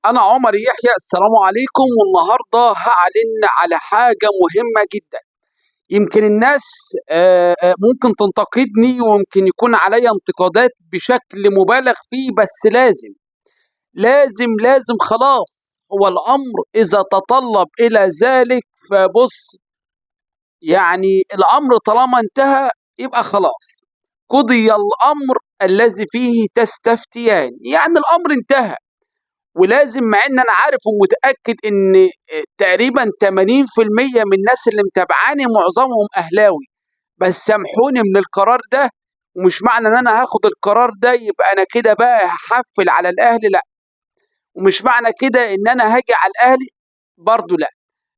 أنا عمر يحيى، السلام عليكم. والنهاردة هعلن على حاجة مهمة جدا. يمكن الناس ممكن تنتقدني وممكن يكون عليا انتقادات بشكل مبالغ فيه، بس لازم خلاص. هو الأمر إذا تطلب إلى ذلك فبص، يعني الأمر طالما انتهى يبقى خلاص. قضي الأمر الذي فيه تستفتيان، يعني الأمر انتهى. ولازم، مع ان انا عارف ومتاكد ان تقريبا 80% من الناس اللي متابعاني معظمهم اهلاوي، بس سامحوني من القرار ده. ومش معنى ان انا هاخد القرار ده يبقى انا كده بقى هحفل على الاهلي، لا. ومش معنى كده ان انا هاجي على الاهلي برضو، لا.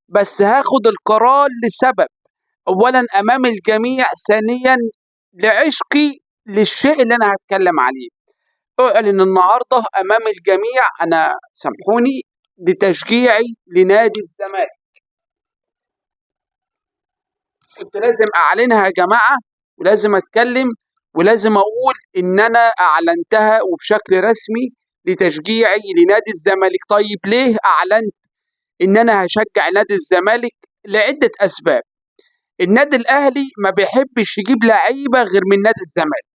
بس هاخد القرار لسبب: اولا امام الجميع، ثانيا لعشقي للشيء اللي انا هتكلم عليه. أعلن النهارده أمام الجميع، أنا سامحوني، بتشجيعي لنادي الزمالك. كنت لازم أعلنها يا جماعة، ولازم أتكلم، ولازم أقول إن أنا أعلنتها وبشكل رسمي لتشجيعي لنادي الزمالك. طيب ليه أعلنت إن أنا هشجع نادي الزمالك؟ لعدة أسباب. النادي الأهلي ما بيحبش يجيب لعيبة غير من نادي الزمالك.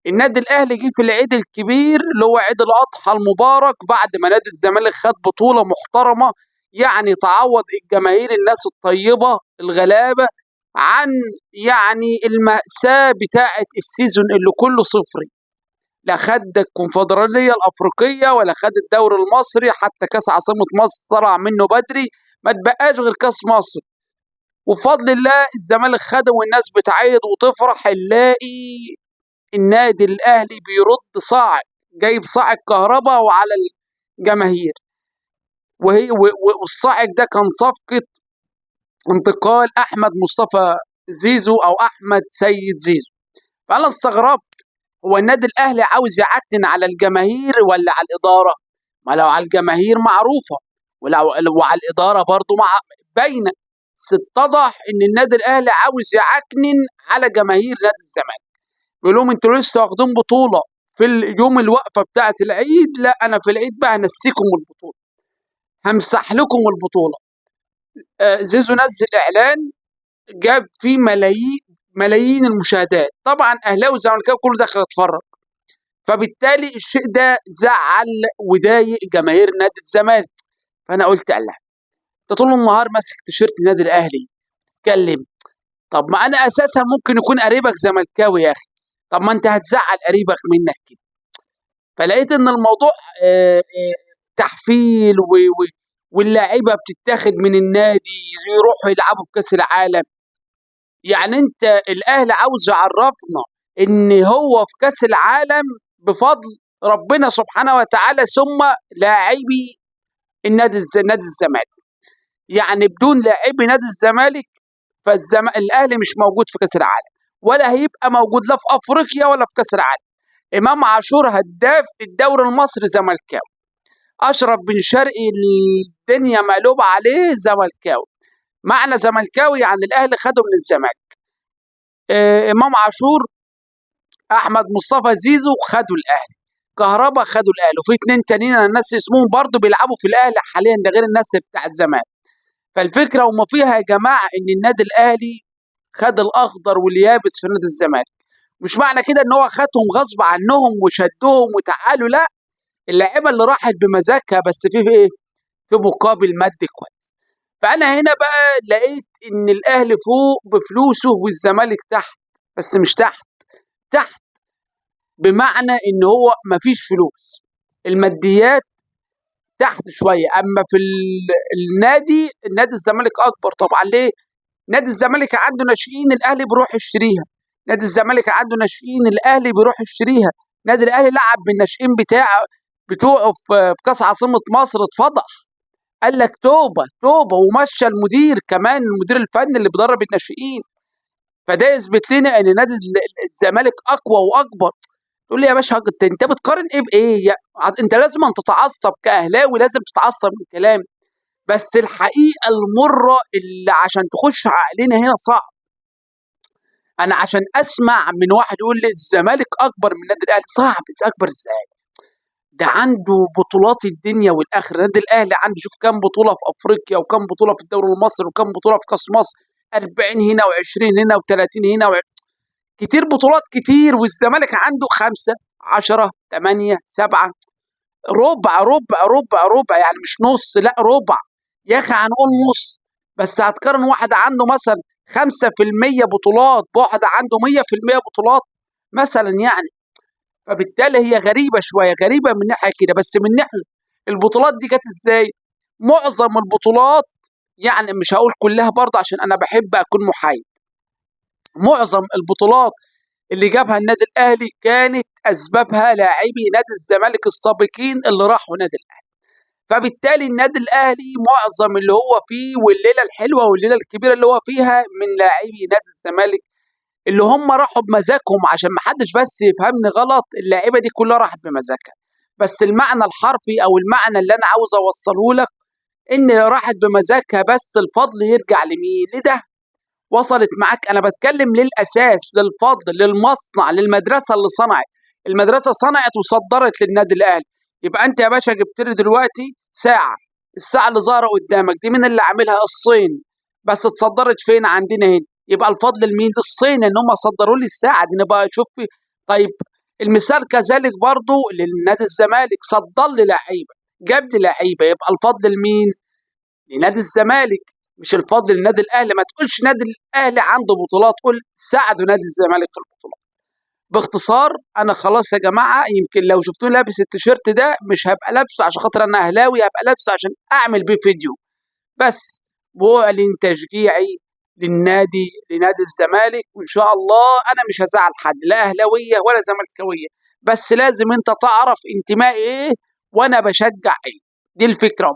النادي الاهلي جه في العيد الكبير اللي هو عيد الاضحى المبارك، بعد ما نادي الزمالك خد بطوله محترمه، يعني تعوض الجماهير الناس الطيبه الغلابه عن يعني المأساة بتاعه السيزون اللي كله صفري. لا خد الكونفدراليه الافريقيه ولا خد الدوري المصري، حتى كاس عاصمه مصر طلع منه بدري، ما تبقاش غير كاس مصر. وبفضل الله الزمالك خده، والناس بتعيد وتفرح. نلاقي النادي الاهلي بيرد صاعد، جايب صاعد كهرباء وعلى الجماهير. والصاعد ده كان صفقه انتقال احمد مصطفى زيزو او احمد سيد زيزو. فانا استغربت، هو النادي الاهلي عاوز يعتن على الجماهير ولا على الاداره؟ ما لو على الجماهير معروفه، وعلى الاداره برضو باينه. بس اتضح ان النادي الاهلي عاوز يعكنن على جماهير نادي الزمالك. بيقول لهم انتوا لسه واخدين بطوله في يوم الوقفه بتاعه العيد، لا انا في العيد بقى هنسيكم البطوله، همسح لكم البطوله. زيزو نزل اعلان جاب فيه ملايين المشاهدات، طبعا اهلاوي وزملكاوي كله دخل يتفرج. فبالتالي الشيء ده زعل وضايق جماهير نادي الزمالك. فانا قلت الله، انت طول النهار ماسك تيشيرت النادي الاهلي تتكلم، طب ما انا اساسا ممكن يكون قريبك زملكاوي يا اخي، طب ما انت هتزعل قريبك منك كده. فلقيت ان الموضوع تحفيل واللاعيبه بتتاخد من النادي يروحوا يلعبوا في كاس العالم. يعني انت الاهلي عاوز يعرفنا ان هو في كاس العالم بفضل ربنا سبحانه وتعالى، ثم لاعبي نادي الزمالك. يعني بدون لاعبي نادي الزمالك الاهلي مش موجود في كاس العالم، ولا هيبقى موجود لا في افريقيا ولا في كاس العالم. امام عاشور هداف الدوري المصري زملكاوي، اشرف بن شرقي الدنيا مقلوبه عليه زملكاوي. معنى زملكاوي يعني الاهلي خده من الزمالك. امام عاشور، احمد مصطفى زيزو خدوا الاهلي، كهربا خدوا الاهلي، وفي اتنين تانيين انا الناس اسمهم برضه بيلعبوا في الاهلي حاليا، ده غير الناس بتاعت زمان. فالفكره وما فيها يا جماعه ان النادي الاهلي خد الاخضر واليابس في نادي الزمالك. مش معنى كده ان هو خدهم غصب عنهم وشدهم وتعالوا، لا. اللعيبه اللي راحت بمزاجها، بس في ايه؟ في مقابل مادي كويس. فانا هنا بقى لقيت ان الاهلي فوق بفلوسه والزمالك تحت، بس مش تحت، تحت بمعنى ان هو مفيش فلوس، الماديات تحت شويه. اما في النادي الزمالك اكبر طبعا. ليه؟ نادي الزمالك عنده ناشئين الاهلي بيروح يشتريها، نادي الزمالك عنده ناشئين الاهلي بيروح يشتريها. نادي الاهلي لعب بالناشئين بتوعه في كاس عاصمه مصر، اتفضح، قال لك توبه توبه، ومشى المدير كمان، المدير الفني اللي بيدرب الناشئين. فده يثبت لنا ان نادي الزمالك اقوى واكبر. تقول لي يا باشا انت بتقارن ايه بايه؟ انت لازم أن تتعصب كاهلاوي، لازم تتعصب من كلامي، بس الحقيقه المره اللي عشان تخش عقلنا هنا صعب. انا عشان اسمع من واحد يقول لي الزمالك اكبر من النادي الاهلي، صعب، اكبر ازاي؟ ده عنده بطولات الدنيا والاخره. النادي الاهلي عنده شوف كام بطوله في افريقيا، وكام بطوله في الدوري المصري، وكام بطوله في كاس مصر، 40 هنا و20 هنا و30 هنا كتير بطولات كتير. والزمالك عنده 5 10 8 7، ربع ربع ربع ربع، يعني مش نص، لا ربع. يا اخي هنقول نص، بس هتقارن واحد عنده مثلا 5% بطولات بواحد عنده 100% بطولات مثلا يعني. فبالتالي هي غريبه شويه، غريبه من ناحيه كده. بس من ناحيه البطولات دي جت ازاي؟ معظم البطولات، يعني مش هقول كلها برضه عشان انا بحب اكون محايد، معظم البطولات اللي جابها النادي الاهلي كانت اسبابها لاعبي نادي الزمالك السابقين اللي راحوا نادي الاهلي. فبالتالي النادي الاهلي معظم اللي هو فيه والليله الحلوه والليله الكبيره اللي هو فيها من لاعبي نادي الزمالك اللي هم راحوا بمزاجهم. عشان ما حدش بس يفهمني غلط، اللعيبه دي كلها راحت بمزاجها، بس المعنى الحرفي او المعنى اللي انا عاوز اوصله لك ان راحت بمزاجها، بس الفضل يرجع لمين؟ لده. وصلت معاك؟ انا بتكلم للاساس، للفضل، للمصنع، للمدرسه اللي صنعت. المدرسه صنعت وصدرت للنادي الاهلي. يبقى انت يا باشا جبت لي دلوقتي ساعه، الساعه اللي ظاهره قدامك دي من اللي عاملها؟ الصين. بس اتصدرت فين؟ عندنا هنا. يبقى الفضل لمين؟ للصين ان هم صدروا لي الساعه دي. نبقى شوف طيب المثال كذلك برضو للنادي الزمالك، صدر لي لعيبه، جاب لي لعيبه. يبقى الفضل لمين؟ لنادي الزمالك، مش الفضل للنادي الاهلي. ما تقولش نادي الاهلي عنده بطولات، قول ساعدوا نادي الزمالك في البطولات. باختصار انا خلاص يا جماعه، يمكن لو شفتوني لابس التيشيرت ده مش هبقى لابسه عشان خاطر انا اهلاوي، هبقى لابسه عشان اعمل بيه فيديو بس، واعلن تشجيعي لنادي الزمالك. وان شاء الله انا مش هزعل حد، لا اهلاويه ولا زملكاويه، بس لازم انت تعرف انتمائي ايه وانا بشجع ايه. دي الفكره.